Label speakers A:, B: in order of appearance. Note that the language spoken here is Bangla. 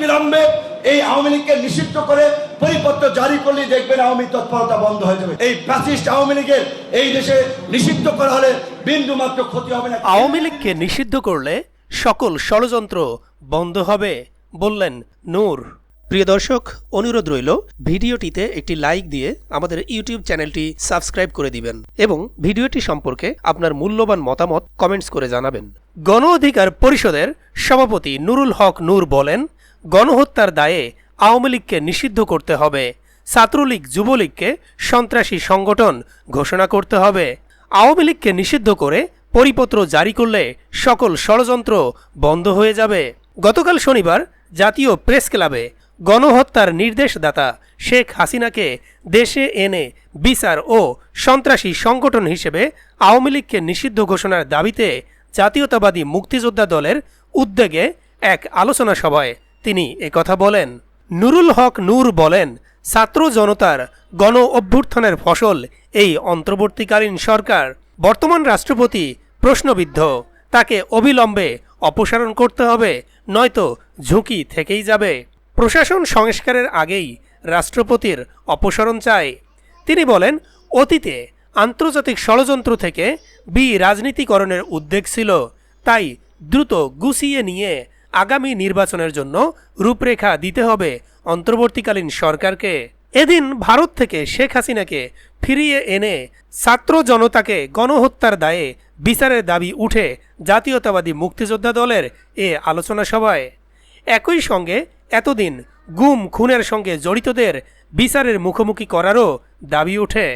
A: অনতিবিলম্বে এই আওয়ামী লীগকে নিষিদ্ধ করে পরিপত্র জারি করলে দেখবেন আওয়ামী তৎপরতা বন্ধ হয়ে যাবে। এই ফ্যাসিস্ট আওয়ামী লীগের এই দেশে নিষিদ্ধ করা হলে বিন্দু মাত্র ক্ষতি হবে না।
B: আওয়ামী লীগকে নিষিদ্ধ করলে সকল ষড়যন্ত্র বন্ধ হবে বললেন নূর। প্রিয় দর্শক, অনুরোধ রইল ভিডিওটিতে একটি লাইক দিয়ে আমাদের ইউটিউব চ্যানেলটি সাবস্ক্রাইব করে দিবেন এবং ভিডিওটি সম্পর্কে আপনার মূল্যবান মতামত কমেন্টস করে জানাবেন। গণ অধিকার পরিষদের সভাপতি নুরুল হক নূর বলেন, গণহত্যার দায়ে আওয়ামী লীগকে নিষিদ্ধ করতে হবে, ছাত্রলীগ যুবলীগকে সন্ত্রাসী সংগঠন ঘোষণা করতে হবে। আওয়ামী লীগকে নিষিদ্ধ করে পরিপত্র জারি করলে সকল ষড়যন্ত্র বন্ধ হয়ে যাবে। গতকাল শনিবার জাতীয় প্রেস ক্লাবে গণহত্যার নির্দেশদাতা শেখ হাসিনাকে দেশে এনে বিচার ও সন্ত্রাসী সংগঠন হিসেবে আওয়ামী লীগকে নিষিদ্ধ ঘোষণার দাবিতে জাতীয়তাবাদী মুক্তিযোদ্ধা দলের উদ্যোগে এক আলোচনা সভায় তিনি একথা বলেন। নুরুল হক নূর বলেন, ছাত্র জনতার গণ অভ্যুত্থানের ফসল এই অন্তর্বর্তীকালীন সরকার। বর্তমান রাষ্ট্রপতি প্রশ্নবিদ্ধ, তাকে অবিলম্বে অপসারণ করতে হবে, নয়তো ঝুঁকি থেকেই যাবে। প্রশাসন সংস্কারের আগেই রাষ্ট্রপতির অপসারণ চায়। তিনি বলেন, অতীতে আন্তর্জাতিক ষড়যন্ত্র থেকে রাজনীতিকরণের উদ্বেগ ছিল, তাই দ্রুত গুছিয়ে নিয়ে আগামী নির্বাচনের জন্য রূপরেখা দিতে হবে অন্তর্বর্তীকালীন সরকারকে। এদিন ভারত থেকে শেখ হাসিনাকে ফিরিয়ে এনে ছাত্র জনতাকে গণহত্যার দায়ে বিচারের দাবি উঠে জাতীয়তাবাদী মুক্তিযোদ্ধা দলের এ আলোচনা সভায়। একই সঙ্গে এতদিন গুম খুনের সঙ্গে জড়িতদের বিচারের মুখোমুখি করারও দাবি ওঠে।